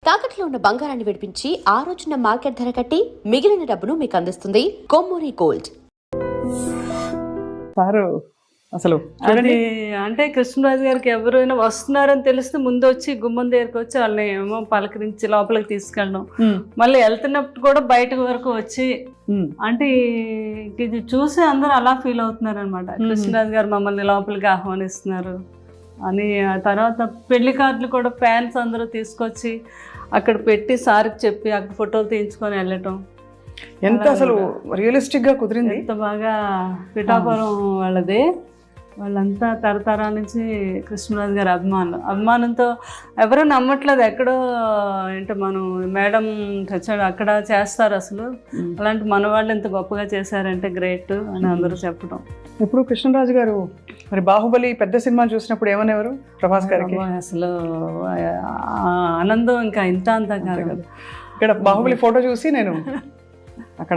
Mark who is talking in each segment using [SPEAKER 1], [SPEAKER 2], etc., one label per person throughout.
[SPEAKER 1] తాకట్లో ఉన్న బంగారాన్ని విడిపించి ఆ రోజున మార్కెట్ ధర కట్టి మిగిలిన డబ్బును మీకు అందిస్తుంది కొమ్మూరి గోల్డ్.
[SPEAKER 2] అసలు
[SPEAKER 3] అది అంటే కృష్ణరాజు గారికి ఎవరైనా వస్తున్నారని తెలిస్తే ముందు వచ్చి గుమ్మం దగ్గరికి వచ్చి వాళ్ళని ఏమో పలకరించి లోపలికి తీసుకెళ్ళడం, మళ్ళీ వెళ్తున్నప్పుడు కూడా బయట వరకు వచ్చి అంటే ఇది చూసి అందరూ అలా ఫీల్ అవుతున్నారు అనమాట. కృష్ణరాజు గారు మమ్మల్ని లోపలికి ఆహ్వానిస్తున్నారు అని. ఆ తర్వాత పెళ్లి కార్డులు కూడా ఫ్యాన్స్ అందరూ తీసుకొచ్చి అక్కడ పెట్టి సార్కి చెప్పి అక్కడ ఫోటోలు తీయించుకొని వెళ్ళటం
[SPEAKER 2] ఎంత అసలు రియలిస్టిక్ గా కుదిరింది.
[SPEAKER 3] ఎంత బాగా పిఠాపురం వాళ్ళది, వాళ్ళంతా తరతరాల నుంచి కృష్ణరాజు గారి అభిమానంతో ఎవరూ నమ్మట్లేదు. ఎక్కడో ఏంటో మనం మేడం చచ్చాడు అక్కడ చేస్తారు అసలు, అలాంటి మన వాళ్ళు ఎంత గొప్పగా చేశారంటే గ్రేట్ అని అందరూ చెప్పడం.
[SPEAKER 2] ఇప్పుడు కృష్ణరాజు గారు మరి బాహుబలి పెద్ద సినిమా చూసినప్పుడు ఏమనేవారు ప్రభాస్ గారికి?
[SPEAKER 3] అసలు ఆనందం ఇంకా ఇంత అంతా కాదు కదా.
[SPEAKER 2] ఇక్కడ బాహుబలి ఫోటో చూసి నేను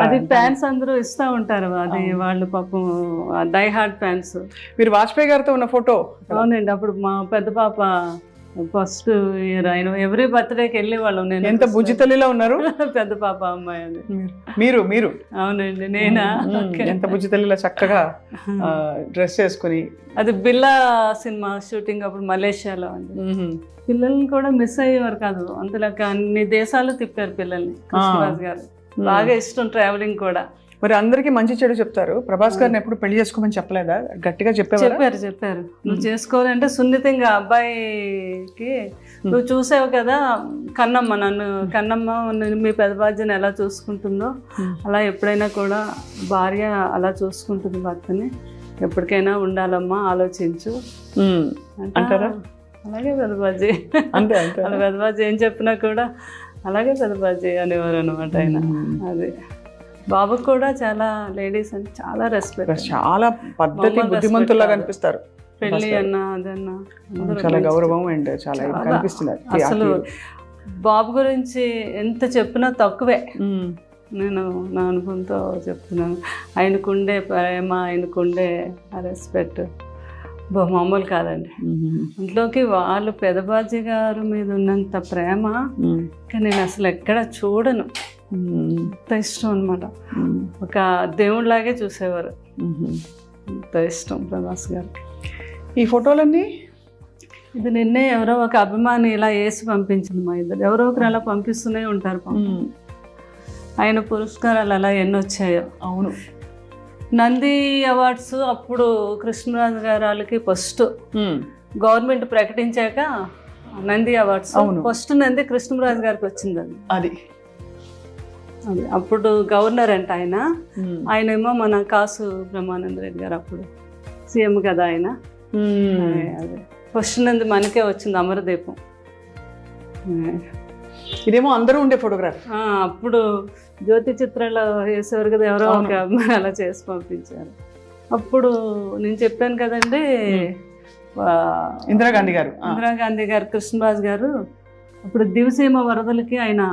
[SPEAKER 3] అది ఫ్యాన్స్ అందరూ ఇస్తూ ఉంటారు, అది వాళ్ళు పాపం డై హార్ట్ ఫ్యాన్స్.
[SPEAKER 2] మీరు వాజ్పేయి గారితో ఉన్న ఫోటో?
[SPEAKER 3] అవునండి, అప్పుడు మా పెద్ద పాప ఫస్ట్ ఇయర్ ఆయన ఎవ్రీ బర్త్డేకి వెళ్ళే వాళ్ళం. నేను
[SPEAKER 2] ఎంత బుజ్జి తల్లిలో ఉన్నారు.
[SPEAKER 3] పెద్ద పాప అమ్మాయి అది.
[SPEAKER 2] మీరు
[SPEAKER 3] అవునండి, నేనా?
[SPEAKER 2] ఎంత బుజ్జి తల్లిలో చక్కగా డ్రెస్ చేసుకుని.
[SPEAKER 3] అది బిల్లా సినిమా షూటింగ్ అప్పుడు మలేషియాలో అండి. పిల్లల్ని కూడా మిస్ అయ్యేవారు కాదు, అంతలాగా అన్ని దేశాలు తిప్పారు పిల్లల్ని కృష్ణరాజు గారు. బాగా ఇష్టం ట్రావెలింగ్ కూడా.
[SPEAKER 2] మరి అందరికి మంచి చెడు చెప్తారు. ప్రభాస్ గారిని ఎప్పుడు పెళ్లి చేసుకోమని చెప్పలేదా? గట్టిగా
[SPEAKER 3] చెప్పారు నువ్వు చేసుకోవాలంటే సున్నితంగా అబ్బాయికి నువ్వు చూసావు కదా కన్నమ్మ, కన్నమ్మ మీ పెద్ద బాధ్యను ఎలా చూసుకుంటుందో అలా ఎప్పుడైనా కూడా భార్య అలా చూసుకుంటుంది భర్తని, ఎప్పటికైనా ఉండాలమ్మా ఆలోచించు
[SPEAKER 2] అంటారా?
[SPEAKER 3] అలాగే పెద్దబాజీ
[SPEAKER 2] అంతే
[SPEAKER 3] అలా పెద్దబాజీ ఏం చెప్పినా కూడా అలాగే పెద్దబాజీ అనేవారు అనమాట ఆయన. అది బాబుకు కూడా చాలా లేడీస్ అంటే చాలా రెస్పెక్ట్,
[SPEAKER 2] చాలా పద్ధతి బుద్ధిమంతుల్లాగా అనిపిస్తారు.
[SPEAKER 3] పెళ్ళి అన్నా అదన్నా
[SPEAKER 2] చాలా గౌరవం అండ్ చాలా కనిపిస్తుంది.
[SPEAKER 3] అసలు బాబు గురించి ఎంత చెప్పినా తక్కువే. నేను నా అనుభవంతో చెప్తున్నాను. ఆయనకుండే ప్రేమ, ఆయనకుండే రెస్పెక్ట్ మామూలు కాదండి. ఇంట్లోకి వాళ్ళు పెదబాజీ గారు మీద ఉన్నంత ప్రేమ కానీ నేను అసలు ఎక్కడ చూడను. అంత ఇష్టం అనమాట, ఒక దేవుడిలాగే చూసేవారు. అంత ఇష్టం ప్రభాస్ గారికి.
[SPEAKER 2] ఈ ఫోటోలన్నీ
[SPEAKER 3] ఇది నిన్నే ఎవరో ఒక అభిమాని ఇలా వేసి పంపించింది. మా ఇద్దరు ఎవరో ఒకరు అలా పంపిస్తూనే ఉంటారు. ఆయన పురస్కారాలు అలా ఎన్ని వచ్చాయో.
[SPEAKER 2] అవును,
[SPEAKER 3] నంది అవార్డ్స్ అప్పుడు కృష్ణరాజు గారికి ఫస్ట్ గవర్నమెంట్ ప్రకటించాక నంది అవార్డ్స్ ఫస్ట్ నంది కృష్ణరాజు గారికి వచ్చిందండి.
[SPEAKER 2] అది
[SPEAKER 3] అప్పుడు గవర్నర్ అంట ఆయన ఏమో మన కాసు బ్రహ్మానంద రెడ్డి గారు అప్పుడు సీఎం కదా ఆయన. అదే ఫస్ట్ నంది మనకే వచ్చింది అమరదీపం.
[SPEAKER 2] ఇదేమో అందరూ ఉండే ఫోటోగ్రాఫ్.
[SPEAKER 3] అప్పుడు జ్యోతి చిత్రాలు వేసేవారు కదా, ఎవరో ఒక అమ్మాయి అలా చేసి పంపించారు. అప్పుడు నేను చెప్పాను కదండి ఇందిరాగాంధీ గారు కృష్ణరాజు గారు అప్పుడు దివసీమ వరదలకి ఆయన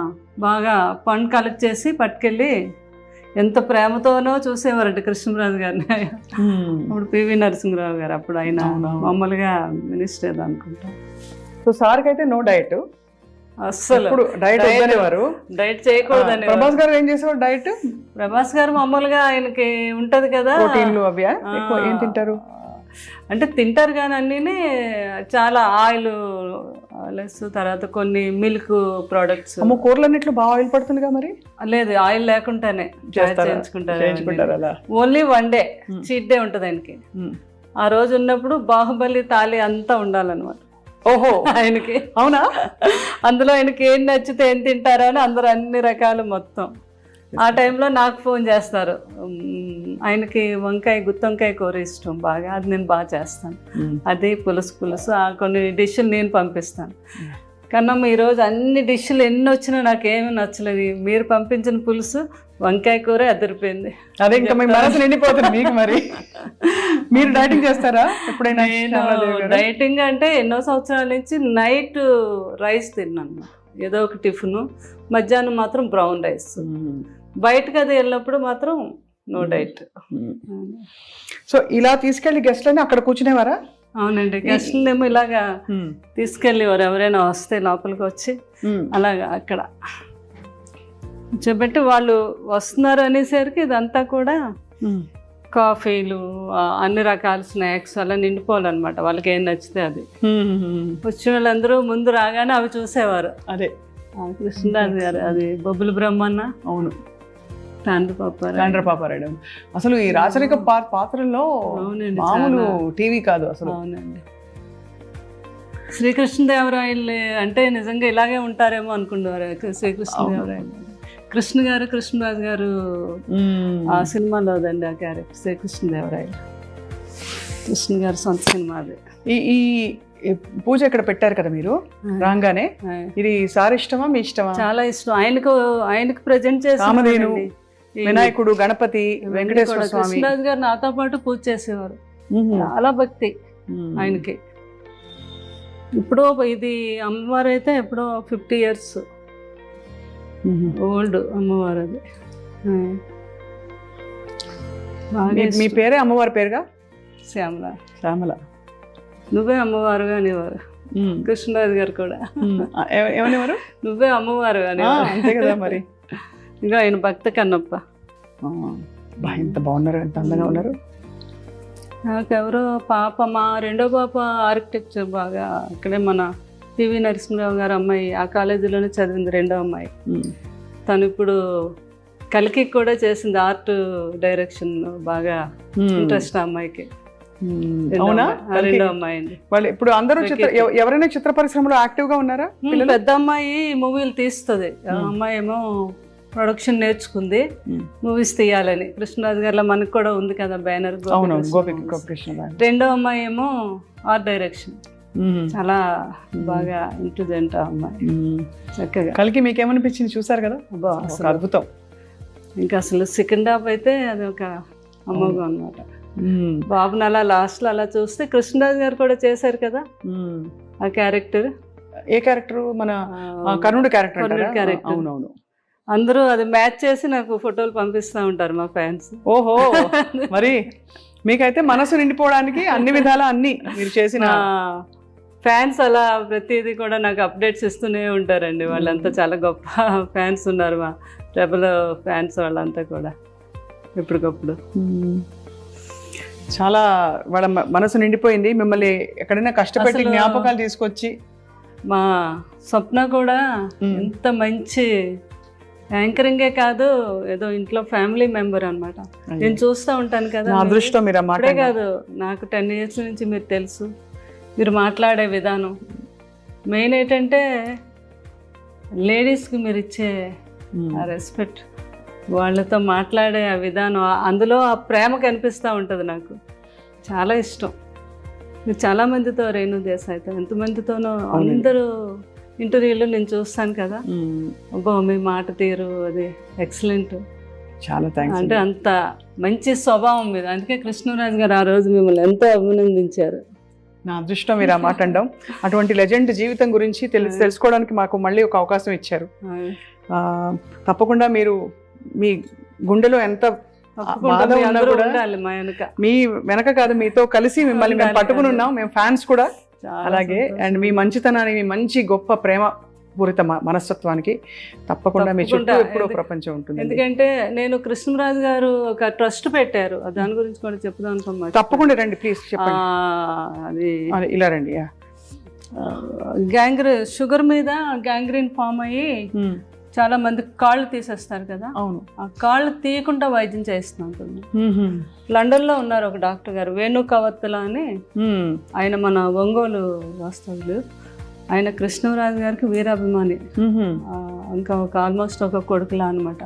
[SPEAKER 3] బాగా ఫండ్ కలెక్ట్ చేసి పట్టుకెళ్ళి ఎంత ప్రేమతోనో చూసేవారంట కృష్ణరాజు గారిని. అప్పుడు పివి నరసింహరావు గారు అప్పుడు ఆయన మామూలుగా మినిస్టర్ అనుకుంటా.
[SPEAKER 2] సో సార్కి అయితే నో డైట్,
[SPEAKER 3] అస్సలు డైట్ చేయకూడదని.
[SPEAKER 2] ప్రభాస్ గారు ఏం చేసేవారు డైట్?
[SPEAKER 3] ప్రభాస్ గారు మామూలుగా ఆయనకి ఉంటది కదా
[SPEAKER 2] ప్రోటీన్లు అవి ఏం తింటారు
[SPEAKER 3] అంటే తింటారు కానీ అన్నీ చాలా ఆయిల్ లెస్, తర్వాత కొన్ని మిల్క్ ప్రోడక్ట్స్.
[SPEAKER 2] కూరలన్నిట్లో బాగా ఆయిల్ పడుతుందిగా మరి?
[SPEAKER 3] లేదు, ఆయిల్ లేకుండానే చేయించుకుంటారు. Only one day cheat day ఉంటుంది ఆయనకి. ఆ రోజు ఉన్నప్పుడు బాహుబలి తాళి అంతా ఉండాలన్నమాట.
[SPEAKER 2] ఓహో,
[SPEAKER 3] ఆయనకి
[SPEAKER 2] అవునా?
[SPEAKER 3] అందులో ఆయనకి ఏం నచ్చితే ఏం తింటారో అని అందరూ అన్ని రకాలు మొత్తం. ఆ టైంలో నాకు ఫోన్ చేస్తారు. ఆయనకి గుత్తొంకాయ కూర ఇష్టం బాగా, అది నేను బాగా చేస్తాను. అది పులుసు కొన్ని డిష్లు నేను పంపిస్తాను. కన్నమ్మ ఈరోజు అన్ని డిష్లు ఎన్ని వచ్చినా నాకేమీ నచ్చలేదు, మీరు పంపించిన పులుసు వంకాయ కూర అదిరిపోయింది.
[SPEAKER 2] అదే ఇంకా మీ మనసు నిండిపోతుంది మీకు. మరి మీరు డైటింగ్ చేస్తారా ఎప్పుడైనా?
[SPEAKER 3] డైటింగ్ అంటే ఎన్నో సంవత్సరాల నుంచి నైట్ రైస్ తిన్నాను, ఏదో ఒక టిఫిన్. మధ్యాహ్నం మాత్రం బ్రౌన్ రైస్. బయటకు అది వెళ్ళినప్పుడు మాత్రం నో డైట్.
[SPEAKER 2] సో ఇలా తీసుకెళ్లి గెస్ట్లని అక్కడ కూర్చునేవారా?
[SPEAKER 3] అవునండి, గెస్ట్లేమో ఇలాగా తీసుకెళ్ళేవారు, ఎవరైనా వస్తే లోపలికి వచ్చి అలాగా అక్కడ చూపెట్టి వాళ్ళు వస్తున్నారు అనేసరికి ఇదంతా కూడా కాఫీలు, అన్ని రకాల స్నాక్స్ అలా నిండిపోవాలన్నమాట, వాళ్ళకి ఏం నచ్చితే అది. వచ్చిన వాళ్ళందరూ ముందు రాగానే అవి చూసేవారు.
[SPEAKER 2] అదే
[SPEAKER 3] కృష్ణరాజు గారు, అది బొబ్బుల బ్రహ్మన్న,
[SPEAKER 2] అవును,
[SPEAKER 3] తాండ్ర
[SPEAKER 2] పాపారాయుడు. అసలు ఈ రాచరిక పాత్రల్లో మామూలు టీవీ కాదు అసలు.
[SPEAKER 3] అవునండి, శ్రీకృష్ణదేవరాయలు అంటే నిజంగా ఇలాగే ఉంటారేమో అనుకునేవారు. శ్రీకృష్ణదేవరాయలు కృష్ణరాజు గారు ఆ సినిమాలో అదండి ఆ క్యారెక్టర్ శ్రీకృష్ణదేవరాయలు, కృష్ణ గారు సొంత సినిమా అది.
[SPEAKER 2] ఈ పూజ ఇక్కడ పెట్టారు కదా మీరు రాగానే, ఇది సార్ ఇష్టమా మీ ఇష్టమా?
[SPEAKER 3] చాలా ఇష్టం. ఆయనకు ప్రజెంట్ చేసి
[SPEAKER 2] రామధేను, వినాయకుడు, గణపతి, వెంకటేశ్వర స్వామి.
[SPEAKER 3] కృష్ణరాజు గారు నాతో పాటు పూజ చేసేవారు. చాలా భక్తి ఆయనకి. ఇప్పుడు ఇది అమ్మవారు అయితే ఎప్పుడో 50 years ఓల్డ్ అమ్మవారు అది.
[SPEAKER 2] మీ పేరే అమ్మవారి పేరుగా?
[SPEAKER 3] శ్యామల. నువ్వే అమ్మవారుగా అనేవారు కృష్ణరాజు గారు కూడా.
[SPEAKER 2] ఏమనేవారు?
[SPEAKER 3] నువ్వే అమ్మవారు అనేవారు.
[SPEAKER 2] అంతే కదా మరి.
[SPEAKER 3] ఇంకా ఆయన భక్త కన్నప్ప.
[SPEAKER 2] ఎంత బాగున్నారు, ఎంత అందంగా ఉన్నారు.
[SPEAKER 3] నాకెవరో పాప, మా రెండో పాప ఆర్కిటెక్చర్ బాగా అక్కడే మన పివి నరసింహరావు గారు అమ్మాయి, ఆ కాలేజీలోనే చదివింది, రెండో అమ్మాయి. తను ఇప్పుడు కలికి కూడా చేసింది, ఆర్ట్ డైరెక్షన్ బాగా ఇంట్రెస్ట్ ఆ అమ్మాయికి. రెండో అమ్మాయి అండి.
[SPEAKER 2] వాళ్ళు ఇప్పుడు అందరూ ఎవరైనా చిత్ర పరిశ్రమలో యాక్టివ్ గా ఉన్నారా?
[SPEAKER 3] పెద్ద అమ్మాయి మూవీలు తీస్తుంది, అమ్మాయి ఏమో ప్రొడక్షన్ నేర్చుకుంది, మూవీస్ తీయాలని. కృష్ణరాజు గారిలో మనకు కూడా ఉంది కదా బ్యానర్. రెండో అమ్మాయి ఏమో ఆర్ట్ డైరెక్షన్, చాలా బాగా ఇంటెలిజెంట్ అమ్మాయి. చక్కగా.
[SPEAKER 2] కలికి మీకేమనిపించింది? చూసారు కదా, అద్భుతం.
[SPEAKER 3] ఇంకా అసలు సెకండ్ హాఫ్ అయితే అది ఒక అమ్మగా అన్నమాట. బాబుని అలా లాస్ట్ లో అలా చూస్తే కృష్ణరాజు గారు కూడా చేశారు కదా ఆ క్యారెక్టర్.
[SPEAKER 2] ఏ క్యారెక్టర్? మన కర్ణుడు క్యారెక్టర్. అవునవును.
[SPEAKER 3] అందరూ అది మ్యాచ్ చేసి నాకు ఫోటోలు పంపిస్తూ ఉంటారు మా ఫ్యాన్స్.
[SPEAKER 2] ఓహో, మరి మీకైతే మనసు నిండిపోవడానికి అన్ని విధాలా అన్ని మీరు చేసిన
[SPEAKER 3] ఫ్యాన్స్ అలా ప్రతిదీ కూడా నాకు అప్డేట్స్ ఇస్తూనే ఉంటారండి. వాళ్ళంతా చాలా గొప్ప ఫ్యాన్స్ ఉన్నారు, మా రెబల్ ఫ్యాన్స్ వాళ్ళంతా కూడా ఎప్పటికప్పుడు.
[SPEAKER 2] చాలా వాళ్ళ మనసు నిండిపోయింది. మిమ్మల్ని ఎక్కడైనా కష్టపెట్టి జ్ఞాపకాలు తీసుకొచ్చి.
[SPEAKER 3] మా స్వప్న కూడా ఎంత మంచి యాంకరింగే కాదు, ఏదో ఇంట్లో ఫ్యామిలీ మెంబర్ అనమాట. నేను చూస్తూ ఉంటాను కదా,
[SPEAKER 2] అదృష్టం. మీరు
[SPEAKER 3] అప్పుడే కాదు, నాకు 10 years నుంచి మీరు తెలుసు. మీరు మాట్లాడే విధానం మెయిన్ ఏంటంటే లేడీస్కి మీరు ఇచ్చే ఆ రెస్పెక్ట్, వాళ్ళతో మాట్లాడే ఆ విధానం, అందులో ఆ ప్రేమ కనిపిస్తూ ఉంటుంది. నాకు చాలా ఇష్టం. మీరు చాలామందితో, రేణు దేశాయ్తో ఎంతమందితోనో అందరూ ఇంటర్వ్యూలో నేను చూస్తాను కదా, అబ్బో మీ మాట తీరు అది ఎక్సలెంట్.
[SPEAKER 2] చాలా థాంక్స్.
[SPEAKER 3] అంటే అంత మంచి స్వభావం మీద, అందుకే కృష్ణరాజు గారు ఆ రోజు మిమ్మల్ని ఎంతో అభినందించారు.
[SPEAKER 2] నా అదృష్టం మీరు ఆ మాట అనడం. అటువంటి లెజెండ్ జీవితం గురించి తెలుసుకోవడానికి మాకు మళ్ళీ ఒక అవకాశం ఇచ్చారు. తప్పకుండా మీరు మీ గుండెలో ఎంత బాధ ఉన్నా కూడా మీ వెనక కాదు, మీతో కలిసి మిమ్మల్ని మేము పట్టుకుని ఉన్నాం, మేము ఫ్యాన్స్ కూడా. అలాగే అండ్ మీ మంచితనాన్ని, మీ మంచి గొప్ప ప్రేమ పూరిత మనస్తత్వానికి తప్పకుండా మీ చుట్టూ ఎప్పుడో ప్రపంచం ఉంటుంది.
[SPEAKER 3] ఎందుకంటే నేను కృష్ణరాజు గారు ఒక ట్రస్ట్ పెట్టారు, దాని గురించి కూడా చెప్దాం అనుకున్నాను.
[SPEAKER 2] తప్పకుండా రండి ప్లీజ్, చెప్పండి.
[SPEAKER 3] అది
[SPEAKER 2] ఇలా రండి.
[SPEAKER 3] షుగర్ మీద గ్యాంగ్రీన్ ఫామ్ అయ్యి చాలా మంది కాళ్ళు తీసేస్తారు కదా.
[SPEAKER 2] అవును.
[SPEAKER 3] ఆ కాళ్ళు తీయకుండా వైద్యం చేస్తున్నాను. లండన్ లో ఉన్నారు ఒక డాక్టర్ గారు, వేణు కవత్తుల అని. ఆయన మన ఒంగోలు వాస్తవులు. ఆయన కృష్ణరాజు గారికి వీరాభిమాని, ఇంకా ఒక ఆల్మోస్ట్ ఒక కొడుకులా అనమాట.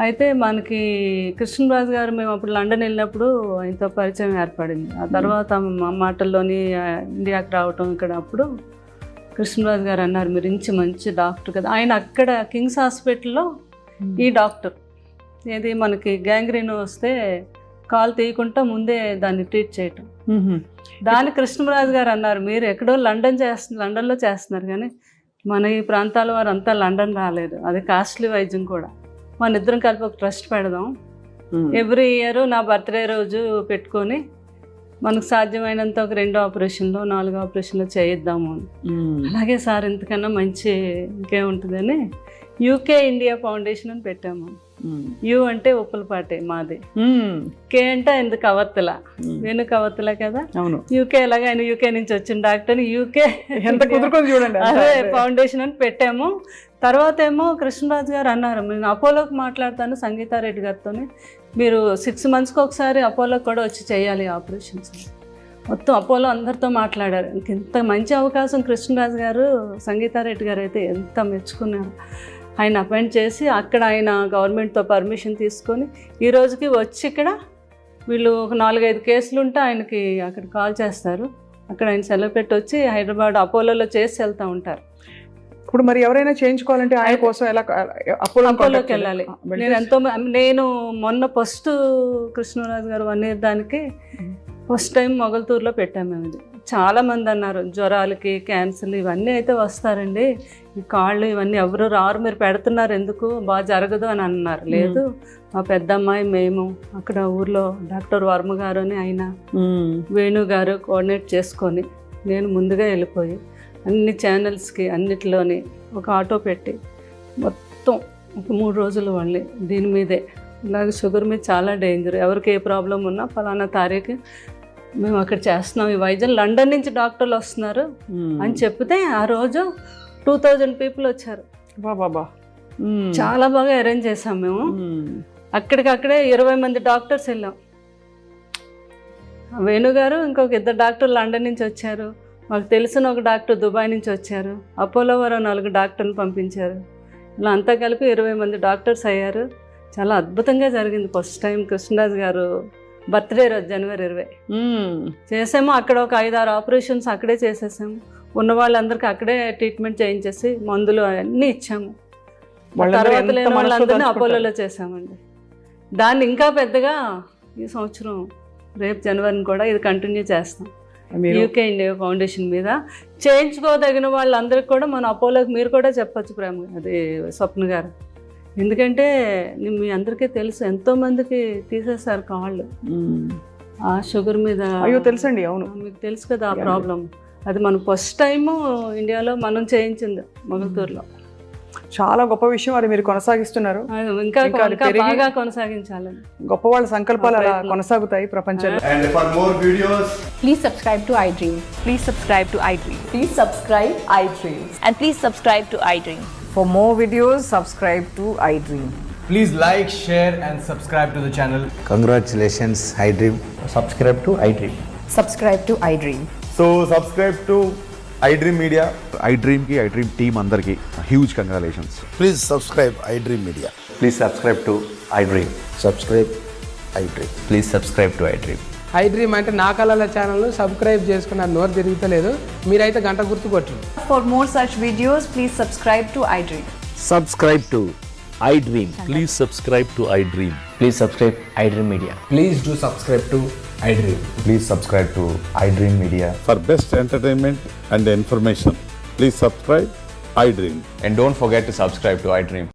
[SPEAKER 3] అయితే మనకి కృష్ణరాజు గారు, మేము అప్పుడు లండన్ వెళ్ళినప్పుడు ఆయనతో పరిచయం ఏర్పడింది. ఆ తర్వాత మా మాటల్లోని ఇండియాకి రావటం, ఇక్కడ అప్పుడు కృష్ణరాజు గారు అన్నారు, మీరు మంచి డాక్టర్ కదా. ఆయన అక్కడ కింగ్స్ హాస్పిటల్లో ఈ డాక్టర్, ఏది మనకి గ్యాంగ్రీన్ వస్తే కాలు తీయకుండా ముందే దాన్ని ట్రీట్ చేయటం. దాన్ని కృష్ణరాజు గారు అన్నారు, మీరు ఎక్కడో లండన్లో చేస్తున్నారు కానీ మన ఈ ప్రాంతాల వారు అంతా లండన్ రాలేదు, అది కాస్ట్లీ వైద్యం కూడా. మన ఇద్దరం కలిపి ఒక ట్రస్ట్ పెడదాం, ఎవ్రీ ఇయర్ నా బర్త్డే రోజు పెట్టుకొని మనకు సాధ్యమైనంత ఒక 2 ఆపరేషన్లో 4 ఆపరేషన్లో చేయిద్దాము అని. అలాగే సార్ ఇంతకన్నా మంచి ఇంకేముంటుందని యూకే ఇండియా ఫౌండేషన్ అని పెట్టాము. యు అంటే ఉప్పలపాటే మాది, కే అంటే ఎందుకు కవర్తల, వేణు కవర్తల కదా. యూకే ఎలాగ ఆయన యూకే నుంచి వచ్చిన డాక్టర్ యూకే అదే ఫౌండేషన్ అని పెట్టాము. తర్వాత ఏమో కృష్ణరాజు గారు అన్నారు, నేను అపోలోకి మాట్లాడతాను సంగీతారెడ్డి గారితో, మీరు 6 monthsకి ఒకసారి అపోలోకి కూడా వచ్చి చేయాలి ఆపరేషన్స్. మొత్తం అపోలో అందరితో మాట్లాడారు. ఇంత మంచి అవకాశం కృష్ణరాజు గారు సంగీతారెడ్డి గారు అయితే ఎంత మెచ్చుకున్నారు. ఆయన అపాయింట్ చేసి అక్కడ ఆయన గవర్నమెంట్తో పర్మిషన్ తీసుకొని ఈ రోజుకి వచ్చి ఇక్కడ వీళ్ళు ఒక 4-5 కేసులు ఉంటే ఆయనకి అక్కడ కాల్ చేస్తారు, అక్కడ ఆయన సెలవు పెట్టి వచ్చి హైదరాబాద్ అపోలోలో చేసి వెళ్తూ ఉంటారు.
[SPEAKER 2] ఇప్పుడు మరి ఎవరైనా చేయించుకోవాలంటే ఆయన కోసం ఎలా
[SPEAKER 3] అపోలోకి వెళ్ళాలి? నేను మొన్న ఫస్ట్ కృష్ణరాజు గారు 1 year దానికి ఫస్ట్ టైం మొగల్తూరులో పెట్టాము మేము. ఇది చాలామంది అన్నారు జ్వరాలకి క్యాన్సర్లు ఇవన్నీ అయితే వస్తారండి, ఈ కాళ్ళు ఇవన్నీ ఎవరు రారు, మీరు పెడుతున్నారు ఎందుకు, బాగా జరగదు అని అన్నారు. లేదు, మా పెద్దమ్మాయి మేము అక్కడ ఊర్లో డాక్టర్ వర్మ గారు అని ఆయన వేణు గారు కోఆర్డినేట్ చేసుకొని నేను ముందుగా వెళ్ళిపోయి అన్ని ఛానల్స్కి అన్నిటిలోని ఒక ఆటో పెట్టి మొత్తం ఒక 3 రోజులు వాళ్ళే దీని మీదే, ఇలాగ షుగర్ మీద చాలా డేంజర్, ఎవరికి ఏ ప్రాబ్లం ఉన్నా ఫలానా తారీఖు మేము అక్కడ చేస్తున్నాం, ఈ వైద్యం లండన్ నుంచి డాక్టర్లు వస్తున్నారు అని చెప్తే ఆ రోజు 2000 people వచ్చారు.
[SPEAKER 2] బాబా
[SPEAKER 3] చాలా బాగా అరేంజ్ చేసాం మేము. అక్కడికక్కడే 20 మంది డాక్టర్స్ వెళ్ళాం. వేణుగారు ఇంకొక 2 డాక్టర్లు లండన్ నుంచి వచ్చారు, మాకు తెలిసిన ఒక డాక్టర్ దుబాయ్ నుంచి వచ్చారు, అపోలో వారు 4 డాక్టర్ని పంపించారు. ఇలా అంతా కలిపి 20 మంది డాక్టర్స్ అయ్యారు. చాలా అద్భుతంగా జరిగింది. ఫస్ట్ టైం కృష్ణరాజు గారు బర్త్డే రోజు January 20 చేసాము. అక్కడ ఒక 5-6 ఆపరేషన్స్ అక్కడే చేసేసాము. ఉన్న వాళ్ళందరికీ అక్కడే ట్రీట్మెంట్ చేయించేసి మందులు అన్నీ ఇచ్చాము. తర్వాత లేని వాళ్ళందరినీ అపోలోలో చేసామండి. దాన్ని ఇంకా పెద్దగా ఈ సంవత్సరం రేపు జనవరిని కూడా ఇది కంటిన్యూ చేస్తాం. యూకే ఇండియా ఫౌండేషన్ మీద చేయించుకోదగిన వాళ్ళందరికీ కూడా మన అపోలోకి మీరు కూడా చెప్పచ్చు ప్రేమ, అది స్వప్న గారు. ఎందుకంటే మీ అందరికీ తెలుసు ఎంతోమందికి తీసేశారు కాళ్ళు ఆ షుగర్ మీద.
[SPEAKER 2] అయ్యో తెలుసండి, అవును
[SPEAKER 3] మీకు తెలుసు కదా ఆ ప్రాబ్లం. అది మనం ఫస్ట్ టైము ఇండియాలో మనం చేయించింది మొగల్తూరులో.
[SPEAKER 2] చాలా గొప్ప విషయం, అది మీరు కొనసాగిస్తున్నారు.
[SPEAKER 3] ఇంకా బాగా కొనసాగించాలని
[SPEAKER 2] గొప్ప వాళ్ళ సంకల్పాలు అలా కొనసాగుతాయి ప్రపంచంలో.
[SPEAKER 4] And for more videos,
[SPEAKER 5] Please subscribe to iDream.
[SPEAKER 6] Please subscribe to iDream.
[SPEAKER 5] Please subscribe iDream.
[SPEAKER 6] And please subscribe to iDream.
[SPEAKER 7] For more videos, subscribe to iDream.
[SPEAKER 4] please like, share and subscribe to the channel.
[SPEAKER 8] Congratulations, iDream.
[SPEAKER 9] Subscribe to iDream.
[SPEAKER 5] Subscribe to iDream.
[SPEAKER 9] So subscribe to iDream Media.
[SPEAKER 8] iDream ki iDream team andarki huge congratulations.
[SPEAKER 10] Please subscribe iDream Media.
[SPEAKER 9] Please subscribe to iDream.
[SPEAKER 10] Subscribe iDream.
[SPEAKER 9] Please subscribe to iDream.
[SPEAKER 11] iDream అంటే నా కళల channel subscribe చేసుకున్న నోరు తిరుగుతలేదు, మీరైతే గంట గుర్తు కొట్టండి.
[SPEAKER 6] For more such videos, please subscribe to iDream.
[SPEAKER 9] Subscribe to iDream. Please subscribe to iDream. Please subscribe iDream Media.
[SPEAKER 11] Please do subscribe to iDream.
[SPEAKER 9] Please subscribe to iDream Media.
[SPEAKER 10] For best entertainment and information, please subscribe iDream.
[SPEAKER 9] And don't forget to subscribe to iDream.